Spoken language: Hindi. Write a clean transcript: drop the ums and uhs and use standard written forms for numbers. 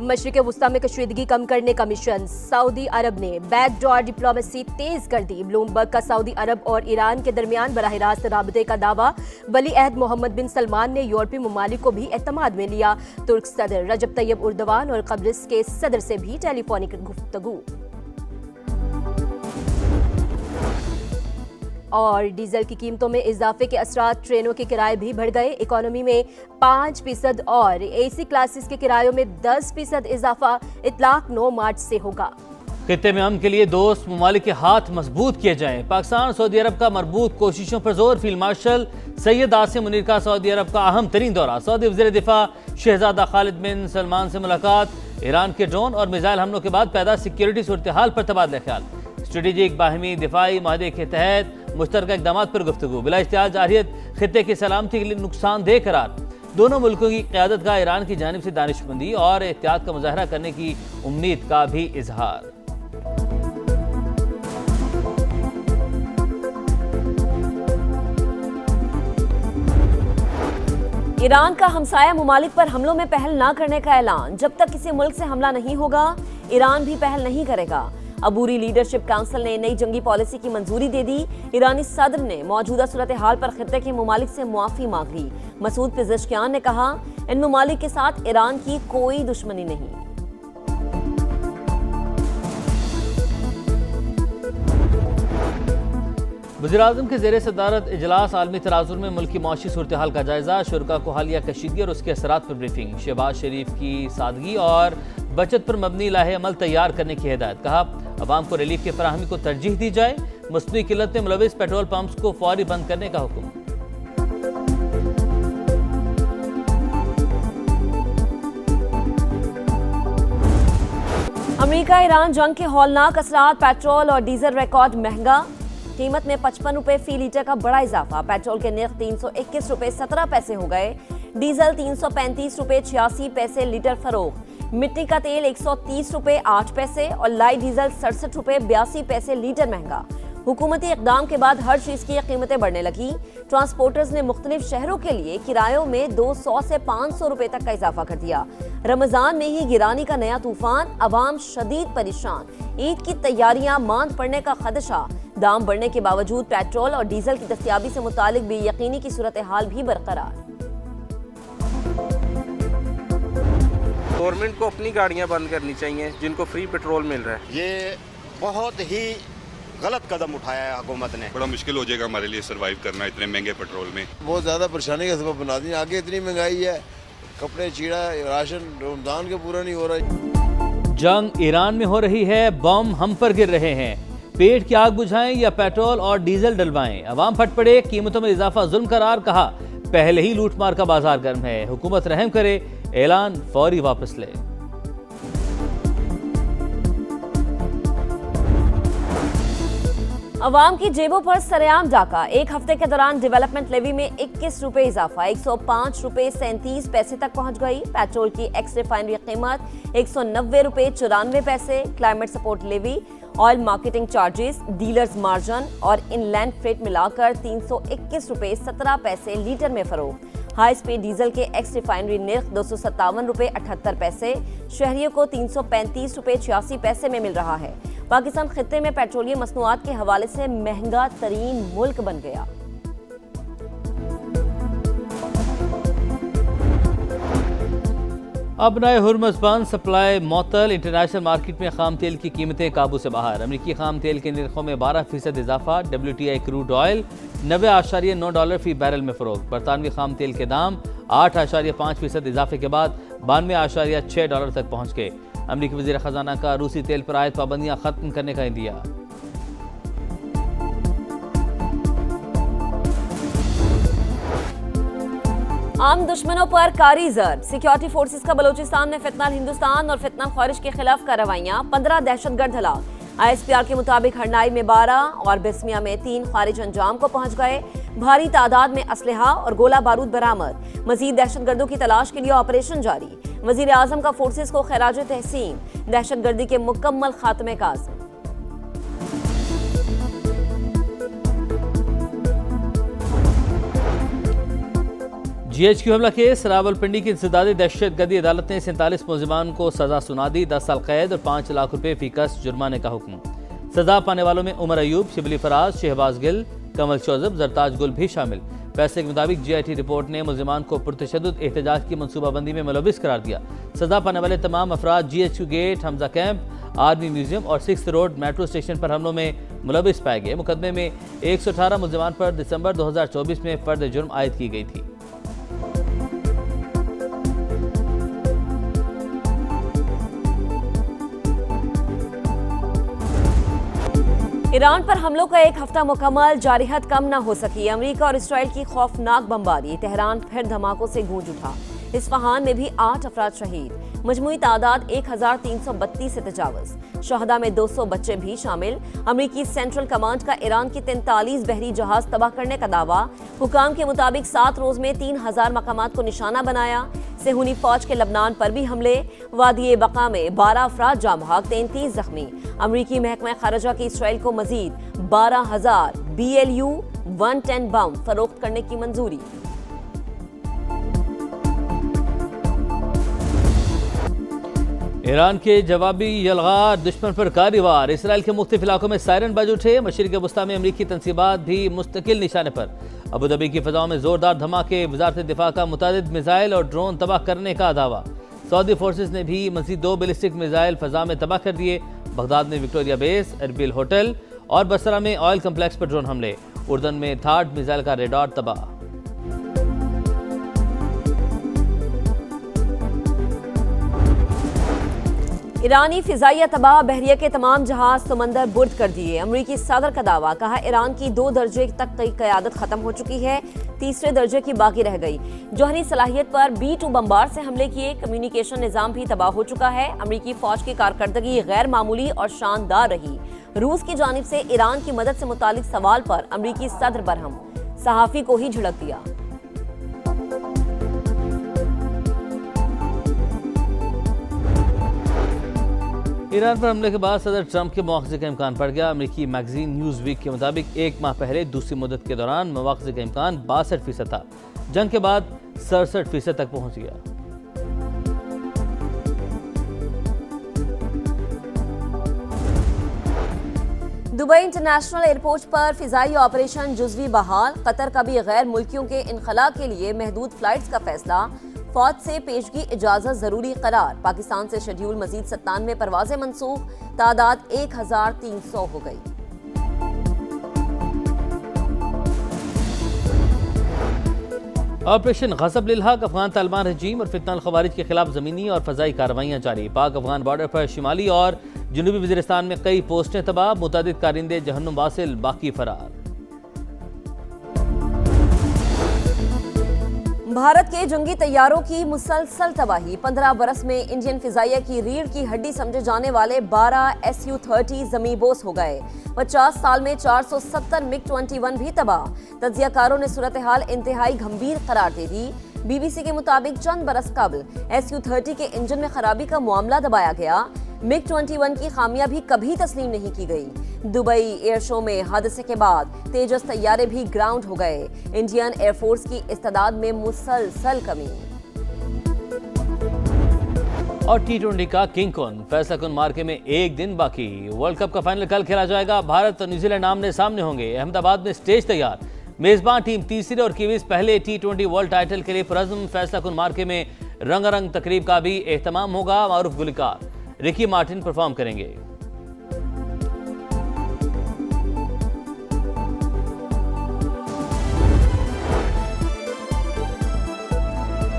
मशरिक़ वुस्ता में कशीदगी कम करने का मिशन, सऊदी अरब ने बैकडोर डिप्लोमेसी तेज कर दी। ब्लूमबर्ग का सऊदी अरब और ईरान के दरमियान बराह रास्त राबते का दावा। वली अहद मोहम्मद बिन सलमान ने यूरोपीय ममालिक को भी एतमाद में लिया। तुर्क सदर रजब तैयब उर्दवान और कब्रिस के सदर से भी टेलीफोनिक गुफ्तगू। और डीजल की कीमतों में इजाफे के असरात, ट्रेनों के किराए भी बढ़ गए। इकोनॉमी में 5% और एसी क्लासेस के किरायों में 10% इजाफा इतलाक 9 मार्च से होगा। खित्ते में अमन के लिए दोस्त ममालिक के हाथ मजबूत किए जाएं। पाकिस्तान सऊदी अरब का मरबूत कोशिशों पर जोर। फील्ड मार्शल सैयद आसिम मुनीर का सऊदी अरब का अहम तरीन दौरा। सऊदी वज़ीर दिफा शहजादा खालिद बिन सलमान से मुलाकात। ईरान के ड्रोन और मिसाइल हमलों के बाद पैदा सिक्योरिटी सूरत हाल पर तबादला ख्याल। स्ट्रेटेजिक बाहमी दिफाई माहदे के तहत मुश्तरका इक़दामात पर गुफ्तगू। बिला इश्तिहाद जारहियत खित्ते की सलामती के लिए नुकसानदेह करार। दोनों मुल्कों की क़यादत का ईरान की जानिब से दानिशमंदी और एहतियात का मुजाहरा करने की उम्मीद का भी इजहार। ईरान का हमसाया ममालिक पर हमलों में पहल न करने का ऐलान। जब तक किसी मुल्क से हमला नहीं होगा, ईरान भी पहल नहीं करेगा। अबूरी लीडरशिप काउंसिल ने नई जंगी पॉलिसी की मंजूरी दे दी। ईरानी सदर ने मौजूदा सूरत हाल पर खित्ते के ममालिक से मुआफी मांग ली। मसूद पिज़ेश्कियान ने कहा, इन ममालिक के साथ ईरान की कोई दुश्मनी नहीं। वज़ीर-ए-आज़म के ज़ेरे सदारत इजलास आलमी तराजुर में मुल्क की मौशी सूरत हाल का जायजा। शुरा को हालिया कशीदगी और उसके असरात पर ब्रीफिंग। शहबाज शरीफ की सादगी और बचत पर मबनी लाहे अमल तैयार करने की हिदायत। कहा, अवाम को रिलीफ की फराहमी को तरजीह दी जाए। मसनूई किल्लत में मुलविस पेट्रोल पंप्स को फौरी बंद करने का हुक्म। अमेरिका ईरान जंग के हौलनाक असरात। पेट्रोल और डीजल रिकॉर्ड महंगा। कीमत में 55 रुपए फी लीटर का बड़ा इजाफा। पेट्रोल के निर्ख 321 रुपए 17 पैसे हो गए। डीजल 335 रुपए 86 पैसे लीटर फरोख्त। मिट्टी का तेल 130 रुपए 8 पैसे और लाइट डीजल 67 रुपए 82 पैसे लीटर महंगा। हुकूमती इकदाम के बाद हर चीज की कीमतें बढ़ने लगी। ट्रांसपोर्टर्स ने मुख्तलिफ शहरों के लिए किरायों में 200 से 500 रुपए तक का इजाफा कर दिया। रमजान में ही गिरानी का नया तूफान, अवाम शदीद परेशान। ईद की तैयारियां मांद पड़ने का खदशा। दाम बढ़ने के बावजूद पेट्रोल और डीजल की दस्तयाबी से मुतालिक बेयकीनी की सूरत हाल भी बरकरार। गवर्नमेंट को अपनी गाड़ियां बंद करनी चाहिए जिनको फ्री पेट्रोल मिल रहा है। ये बहुत ही गलत कदम उठाया है हुकूमत ने। बड़ा मुश्किल हो जाएगा हमारे लिए सरवाइव करना इतने महंगे पेट्रोल में। बहुत ज़्यादा परेशानी का सबब बना दी। आगे इतनी महंगाई है, कपड़े चीड़ा, राशन रमजान के पूरा नहीं हो रहा। जंग ईरान में हो रही है, बम हम पर गिर रहे हैं। पेट की आग बुझाएं या पेट्रोल और डीजल डलवाएं। अवाम फट पड़े, कीमतों में इजाफा जुल्म करार। कहा, पहले ही लूटमार का बाजार गर्म है, हुकूमत रहम करे, ऐलान फौरी वापस ले। अवाम की जेबों पर सरेआम डाका। एक हफ्ते के दौरान डेवलपमेंट लेवी में 21 रुपए इजाफा, 105 रुपए 37 पैसे तक पहुंच गई। पेट्रोल की एक्स रिफाइनरी कीमत 190 रुपए 94 पैसे। Climate support levy, oil marketing charges, dealers margin और इनलैंड फ्रेट मिलाकर 321 रुपए 17 पैसे लीटर में फरोख्त। हाई स्पीड डीजल के एक्स रिफाइनरी निर्ख 257 रुपए 78 पैसे, शहरियों को 335 रुपए 86 पैसे में मिल रहा है। पाकिस्तान खित्ते में पेट्रोलियम मसनूआत के हवाले से महंगा तरीन मुल्क बन गया। अब नए हुर्मुज़ बंद, सप्लाई मअतल। इंटरनेशनल मार्केट में खाम तेल की कीमतें काबू से बाहर। अमरीकी खाम तेल के निर्खों में 12% इजाफा। WTI क्रूड ऑयल $90.9 फी बैरल में फरोख्त। बरतानवी खाम तेल के दाम 8.5% इजाफे के बाद $92.6 तक पहुँच गए। अमरीकी वज़ीर ख़जाना का रूसी तेल पर आयद पाबंदियाँ खत्म करने का इंदिया। आम दुश्मनों पर कारी ज़र्ब। सिक्योरिटी फोर्सेस का बलोचिस्तान में फितना हिंदुस्तान और फितना ख्वारिश के खिलाफ कार्रवाइयाँ। 15 दहशतगर्द हलाक। ISPR के मुताबिक हरनाई में 12 और बिस्मिया में 3 ख्वारिज अंजाम को पहुंच गए। भारी तादाद में असलहा और गोला बारूद बरामद। मजीद दहशतगर्दों की तलाश के लिए ऑपरेशन जारी। वजीर आजम का फोर्सेस को खैराज तहसीन। दहशतगर्दी के मुकम्मल खात्मे का आज़म। GHQ हमला केस, रावलपिंडी की इंसदादी दहशतगर्दी अदालत ने 47 मुलजिमान को सजा सुना दी। 10 साल कैद और 5 लाख रुपए फीकस जुर्माने का हुक्म। सजा पाने वालों में उमर अयूब, शिबली फराज, शहबाज गिल, कमल शोजब, जरताज गुल भी शामिल। फैसले के मुताबिक GIT रिपोर्ट ने मुलजिमान को पुरतशद्दुद एहतजाज की मनसूबाबंदी में मुलविस करार दिया। सजा पाने वाले तमाम अफराद GHQ gate, Hamza camp, army museum और 6th रोड मेट्रो स्टेशन पर हमलों में मुलविस पाए गए। मुकदमे में 118 मुलजिमान पर दिसंबर 2024 में फर्द जुर्म आयद की गई थी। ईरान पर हमलों का एक हफ्ता मुकम्मल, जारिहत कम न हो सकी। अमेरिका और इसराइल की खौफनाक बमबारी, तेहरान फिर धमाकों से गूंज उठा। इस्फहान में भी 8 अफराद शहीद। मजमूई तादाद 1332 से तजावज़। शहदा में 200 बच्चे भी शामिल। अमेरिकी सेंट्रल कमांड का ईरान की 43 बहरी जहाज तबाह करने का दावा। हुकाम के मुताबिक 7 रोज में 3000 मकामात को निशाना बनाया। सेहूनी फौज के लबनान पर भी हमले। वादी बका में 12 अफराद जाँ बहक, 33 जख्मी। अमेरिकी महकमा खारजा की इसराइल को मजीद 12,000 BLU 110 बम फरोख्त करने की मंजूरी। ईरान के जवाबी यलगार, दुश्मन पर कारवार। इसराइल के मुख्तलिफ इलाकों में सायरन बज उठे। मशरिक़ वस्ता में अमरीकी तनसीबात भी मुस्तकिल निशाने पर। अबूधाबी की फ़ज़ाओं में ज़ोरदार धमाके। वज़ारत दिफा का मुतादिद मिसाइल और ड्रोन तबाह करने का दावा। सऊदी फोर्सेस ने भी मज़ीद 2 बैलिस्टिक मिसाइल फ़ज़ा में तबाह कर दिए। बगदाद में विक्टोरिया बेस, एरबिल होटल और बसरा में ऑयल कम्प्लेक्स पर ड्रोन हमले। उर्दन में थार्ड मिसाइल का रेडार तबाह। ईरानी फिजाइया तबाह, बहरिया के तमाम जहाज समंदर बुर्द कर दिए। अमरीकी सदर का दावा, कहा ईरान की 2 दर्जे तक की क़यादत खत्म हो चुकी है, 3रे दर्जे की बाकी रह गई। जौहरी सलाहियत पर B-2 बम्बार से हमले किए। कम्युनिकेशन निज़ाम भी तबाह हो चुका है। अमरीकी फौज की कारकर्दगी गैर मामूली और शानदार रही। रूस की जानिब से ईरान की मदद से मुतालिक सवाल पर अमरीकी सदर बरहम, सहाफ़ी को ही झिड़क दिया। ईरान पर हमले के बाद सदर ट्रंप के मुआवजे का इम्कान बढ़ गया। अमेरिकी मैगजीन न्यूज़ वीक के मुताबिक 1 माह पहले दूसरी मुद्दत के दौरान मुआवजे का इम्कान 62% था, जंग के बाद 67% तक पहुंच गया। दुबई इंटरनेशनल एयरपोर्ट पर फिजाई ऑपरेशन जुज़वी बहाल। कतर का भी गैर मुल्कियों के इनखला के लिए महदूद फ्लाइट्स का फैसला। फौज से पेशगी इजाजत जरूरी करार। पाकिस्तान से शेड्यूल मजीद 97 परवाजें मनसूख। तादाद 1300 हो गई। ऑपरेशन गज़ब लिल हक, अफगान तालिबान रजीम और फितना खवारिज के खिलाफ ज़मीनी और फ़ज़ाई कार्रवाइयाँ जारी। पाक अफगान बॉर्डर पर शिमाली और जनूबी वज़ीरिस्तान में कई पोस्टें तबाह। मुतादिद कारिंदे जहन्नुम वासिल, बाकी फरार। भारत के जंगी तैयारों की मुसलसल तबाही। 15 बरस में इंडियन फिजाइया की रीढ़ की हड्डी समझे जाने वाले 12 SU-30 ज़मींबोस हो गए। 50 साल में 470 MiG-21 भी तबाह। तज्जियाकारों ने सूरत हाल इंतहाई गंभीर करार दे दी। BBC के मुताबिक चंद बरस कबल SU-30 के इंजन में खराबी का मामला दबाया गया। MiG-21 की खामियां भी कभी तस्लीम नहीं की गई। दुबई एयर शो में हादसे के बाद तेजस तैयारे भी ग्राउंड हो गए। इंडियन एयरफोर्स की इस्तादाद में मुसलसल कमी। और T20 का किंग कौन, फैसला कुन मार्के में 1 दिन बाकी। वर्ल्ड कप का फाइनल कल खेला जाएगा। भारत और न्यूजीलैंड आमने सामने होंगे। अहमदाबाद में स्टेज तैयार। मेजबान टीम तीसरे और कीवीज पहले T20 वर्ल्ड टाइटल के लिए पुरअज़्म। फैसला कुन मार्के में रंगारंग तकरीब का भी एहतमाम होगा। मारूफ गुलकार रिकी मार्टिन परफॉर्म करेंगे।